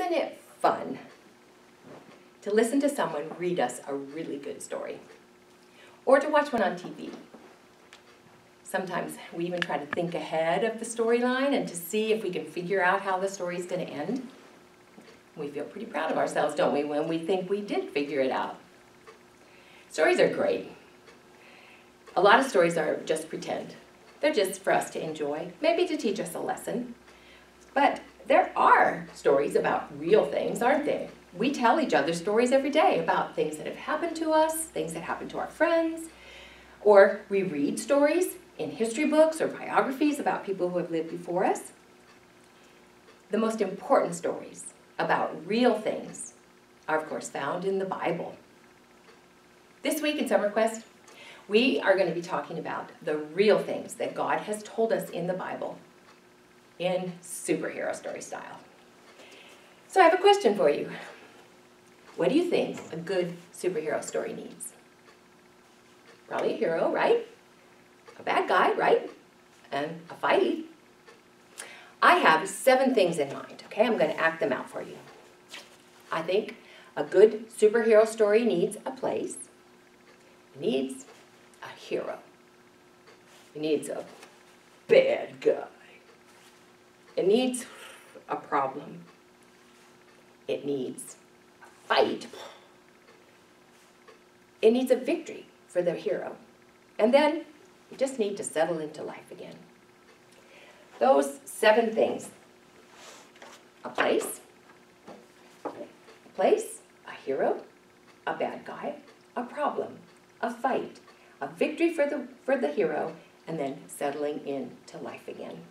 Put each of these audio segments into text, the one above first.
Isn't it fun to listen to someone read us a really good story? Or to watch one on TV? Sometimes we even try to think ahead of the storyline and to see if we can figure out how the story's going to end. We feel pretty proud of ourselves, don't we, when we think we did figure it out. Stories are great. A lot of stories are just pretend. They're just for us to enjoy, maybe to teach us a lesson. But there are stories about real things, aren't they? We tell each other stories every day about things that have happened to us, things that happened to our friends, or we read stories in history books or biographies about people who have lived before us. The most important stories about real things are, of course, found in the Bible. This week in Summer Quest, we are going to be talking about the real things that God has told us in the Bible in superhero story style. So I have a question for you. What do you think a good superhero story needs? Probably a hero, right? A bad guy, right? And a fight. I have 7 things in mind, okay? I'm going to act them out for you. I think a good superhero story needs a place. It needs a hero. It needs a bad guy. It needs a problem. It needs a fight. It needs a victory for the hero. And then you just need to settle into life again. Those 7 things: a place, a hero, a bad guy, a problem, a fight, a victory for the hero, and then settling into life again.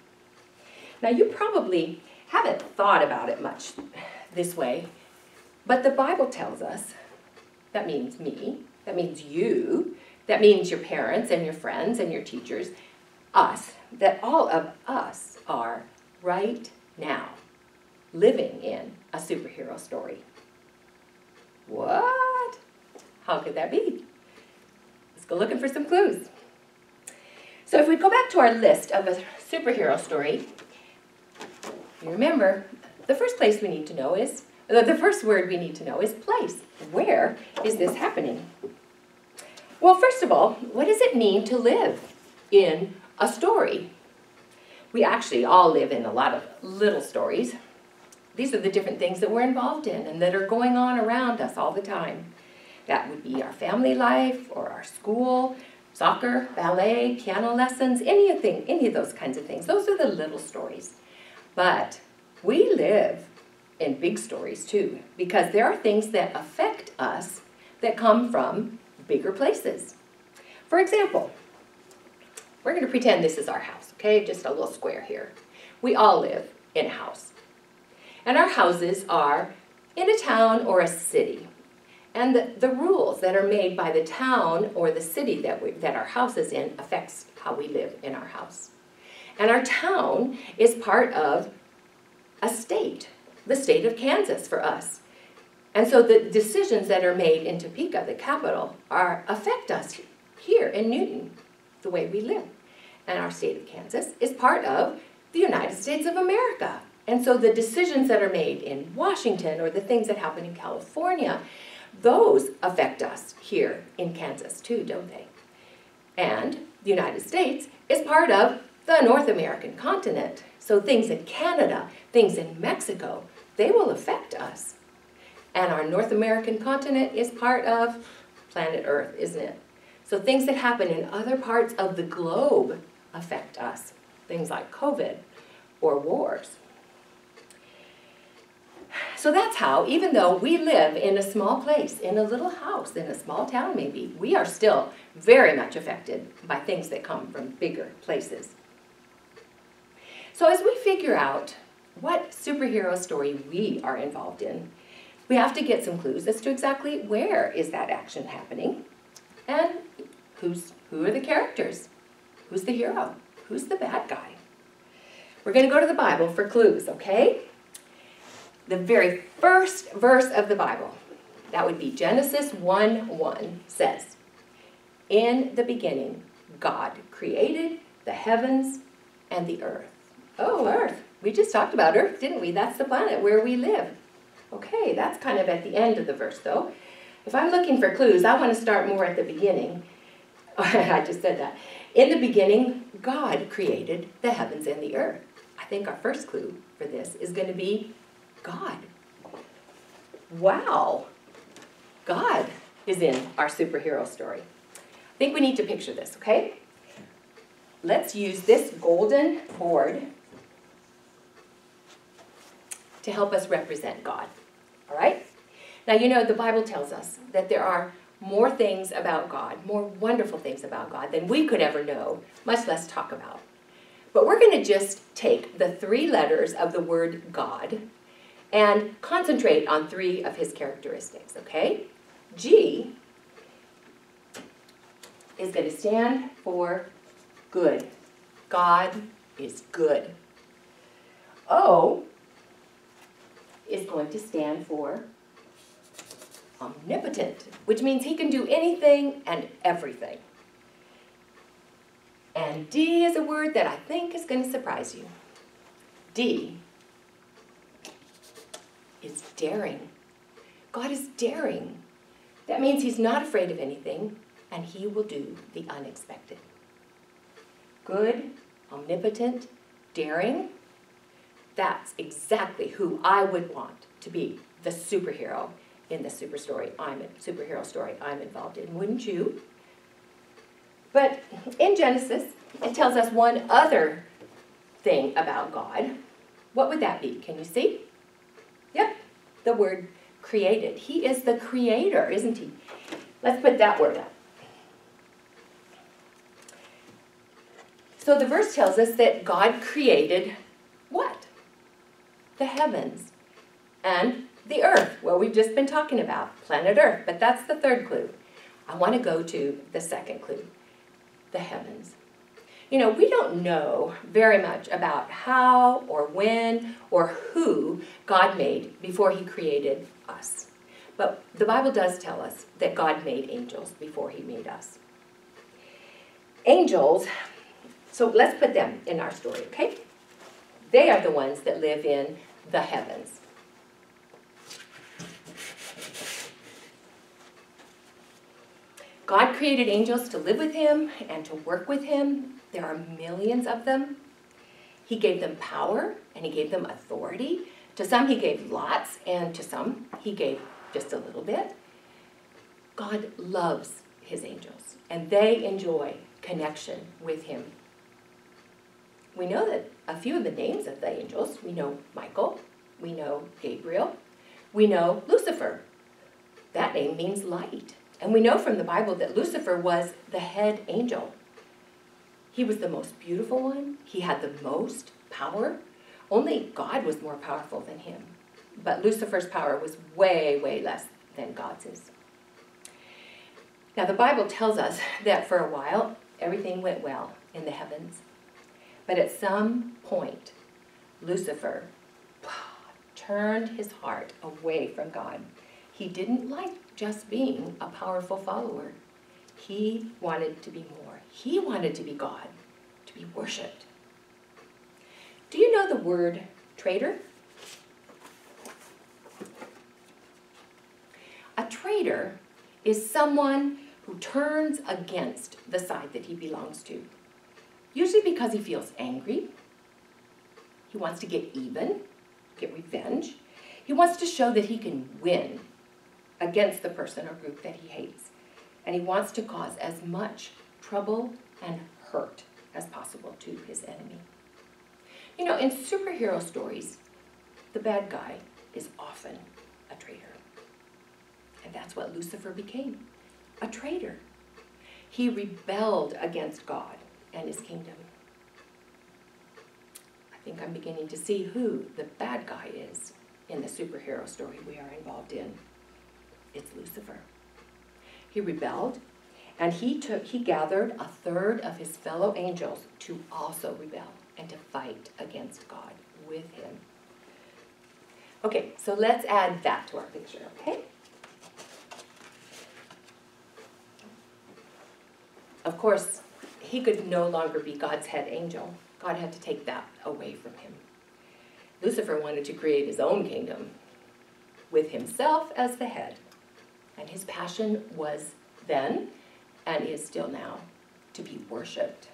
Now, you probably haven't thought about it much this way, but the Bible tells us, that means me, that means you, that means your parents and your friends and your teachers, us, that all of us are right now living in a superhero story. What? How could that be? Let's go looking for some clues. So if we go back to our list of a superhero story, you remember the first place we need to know is, the first word we need to know is place. Where is this happening? Well, first of all, what does it mean to live in a story? We actually all live in a lot of little stories. These are the different things that we're involved in and that are going on around us all the time. That would be our family life or our school, soccer, ballet, piano lessons, any of those kinds of things. Those are the little stories. But we live in big stories too, because there are things that affect us that come from bigger places. For example, we're going to pretend this is our house, okay? Just a little square here. We all live in a house. And our houses are in a town or a city. And the rules that are made by the town or the city that our house is in affects how we live in our house. And our town is part of a state, the state of Kansas for us. And so the decisions that are made in Topeka, the capital, affect us here in Newton, the way we live. And our state of Kansas is part of the United States of America. And so the decisions that are made in Washington or the things that happen in California, those affect us here in Kansas too, don't they? And the United States is part of the North American continent. So things in Canada, things in Mexico, they will affect us. And our North American continent is part of planet Earth, isn't it? So things that happen in other parts of the globe affect us. Things like COVID or wars. So that's how, even though we live in a small place, in a little house, in a small town maybe, we are still very much affected by things that come from bigger places. So as we figure out what superhero story we are involved in, we have to get some clues as to exactly where is that action happening and who are the characters, who's the hero, who's the bad guy. We're going to go to the Bible for clues, okay? The very first verse of the Bible, that would be Genesis 1:1, says, "In the beginning, God created the heavens and the earth." Oh, earth. We just talked about earth, didn't we? That's the planet where we live. Okay, that's kind of at the end of the verse, though. If I'm looking for clues, I want to start more at the beginning. I just said that. In the beginning, God created the heavens and the earth. I think our first clue for this is going to be God. Wow. God is in our superhero story. I think we need to picture this, okay? Let's use this golden board to help us represent God, all right? Now, you know, the Bible tells us that there are more things about God, more wonderful things about God than we could ever know, much less talk about. But we're going to just take the 3 letters of the word God and concentrate on 3 of his characteristics, okay? G is going to stand for good. God is good. O is going to stand for omnipotent, which means he can do anything and everything. And D is a word that I think is going to surprise you. D is daring. God is daring. That means he's not afraid of anything, and he will do the unexpected. Good, omnipotent, daring. That's exactly who I would want to be the superhero in the superhero story I'm involved in, wouldn't you? But in Genesis, it tells us one other thing about God. What would that be? Can you see? Yep, the word created. He is the creator, isn't he? Let's put that word up. So the verse tells us that God created what? The heavens and the earth. Well, we've just been talking about planet Earth, but that's the third clue. I want to go to the second clue, the heavens. You know, we don't know very much about how or when or who God made before he created us. But the Bible does tell us that God made angels before he made us. Angels, so let's put them in our story, okay? They are the ones that live in the heavens. God created angels to live with him and to work with him. There are millions of them. He gave them power and he gave them authority. To some he gave lots, and to some he gave just a little bit. God loves his angels, and they enjoy connection with him. We know that a few of the names of the angels. We know Michael, we know Gabriel, we know Lucifer. That name means light. And we know from the Bible that Lucifer was the head angel. He was the most beautiful one. He had the most power. Only God was more powerful than him. But Lucifer's power was way, way less than God's is. Now the Bible tells us that for a while, everything went well in the heavens. But at some point, Lucifer turned his heart away from God. He didn't like just being a powerful follower. He wanted to be more. He wanted to be God, to be worshipped. Do you know the word traitor? A traitor is someone who turns against the side that he belongs to. Usually because he feels angry. He wants to get even, get revenge. He wants to show that he can win against the person or group that he hates. And he wants to cause as much trouble and hurt as possible to his enemy. You know, in superhero stories, the bad guy is often a traitor. And that's what Lucifer became, a traitor. He rebelled against God and his kingdom. I think I'm beginning to see who the bad guy is in the superhero story we are involved in. It's Lucifer. He rebelled, and he gathered a third of his fellow angels to also rebel and to fight against God with him. Okay, so let's add that to our picture, okay? Of course, he could no longer be God's head angel. God had to take that away from him. Lucifer wanted to create his own kingdom. with himself as the head. And his passion was then, and is still now, to be worshipped.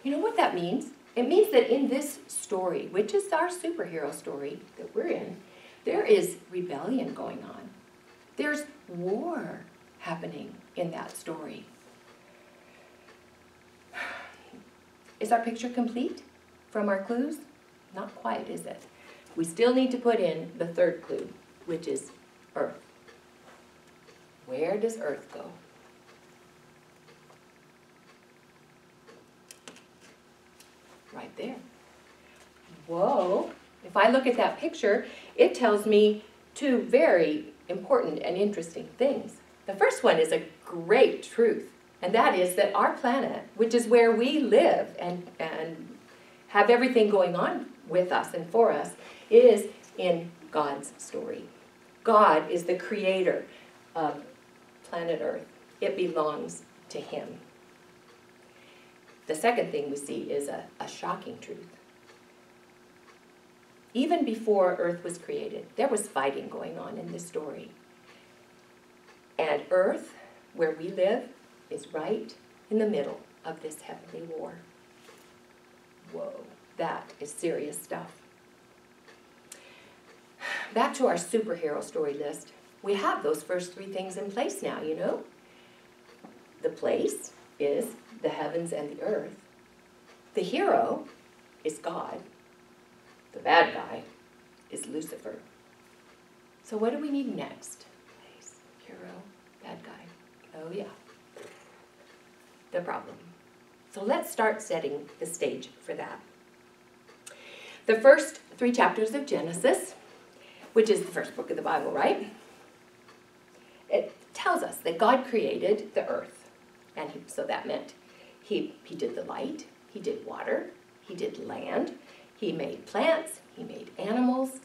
You know what that means? It means that in this story, which is our superhero story that we're in, there is rebellion going on. There's war happening in that story. Is our picture complete from our clues? Not quite, is it? We still need to put in the third clue, which is Earth. Where does Earth go? Right there. Whoa. If I look at that picture, it tells me two very important and interesting things. The first one is a great truth, and that is that our planet, which is where we live and have everything going on with us and for us, is in God's story. God is the creator of planet Earth. It belongs to him. The second thing we see is a shocking truth. Even before Earth was created, there was fighting going on in this story. And Earth, where we live, is right in the middle of this heavenly war. Whoa, that is serious stuff. Back to our superhero story list. We have those first three things in place now, you know? The place is the heavens and the earth. The hero is God. The bad guy is Lucifer. So what do we need next? Place, hero, bad guy. Oh yeah. The problem. So let's start setting the stage for that. The first three chapters of Genesis, which is the first book of the Bible, right? It tells us that God created the earth. And so that meant he did the light, he did water, he did land, he made plants, he made animals,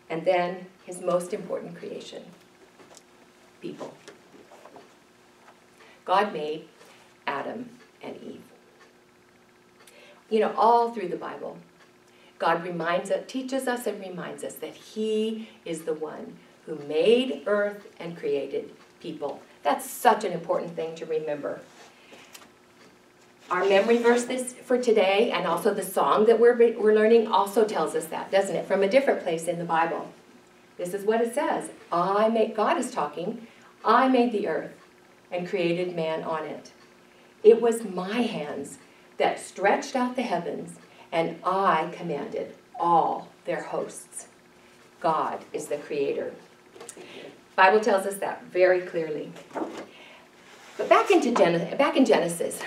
and then his most important creation, people. God made Adam and Eve. You know, all through the Bible, God teaches us and reminds us that he is the one who made earth and created people. That's such an important thing to remember. Our memory verse for today, and also the song that we're learning, also tells us that, doesn't it? From a different place in the Bible. This is what it says. God is talking, I made the earth and created man on it. It was my hands that stretched out the heavens, and I commanded all their hosts. God is the creator. The Bible tells us that very clearly. But back in Genesis,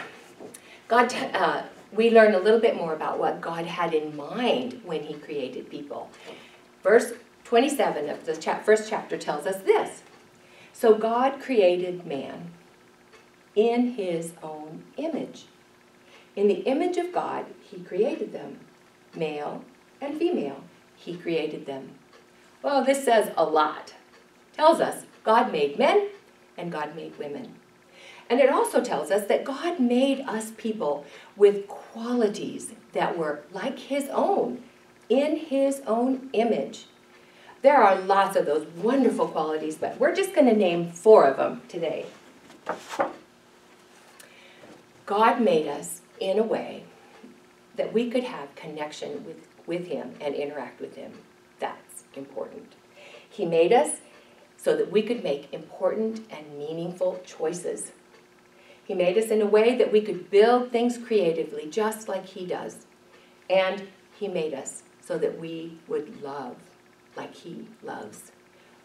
we learn a little bit more about what God had in mind when he created people. Verse 27 of the first chapter tells us this. So God created man in his own image. In the image of God, he created them. Male and female, he created them. Well, this says a lot. Tells us God made men and God made women. And it also tells us that God made us people with qualities that were like his own, in his own image. There are lots of those wonderful qualities, but we're just going to name 4 of them today. God made us in a way that we could have connection with him and interact with him. That's important. He made us so that we could make important and meaningful choices. He made us in a way that we could build things creatively just like he does. And he made us so that we would love like he loves.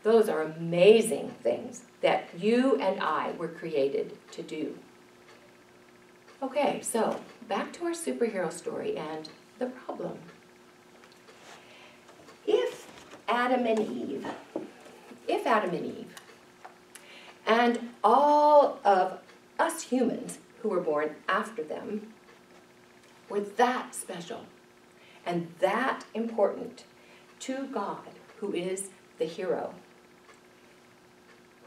Those are amazing things that you and I were created to do. Okay, so back to our superhero story and the problem. If Adam and Eve, and all of us humans who were born after them were that special and that important to God, who is the hero,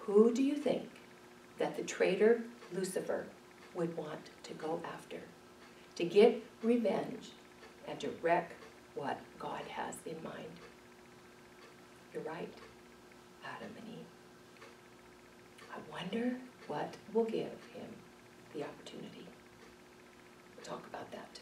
who do you think that the traitor Lucifer would want to go after, to get revenge and to wreck what God has in mind? You're right, Adam and Eve. I wonder what will give him the opportunity. We'll talk about that.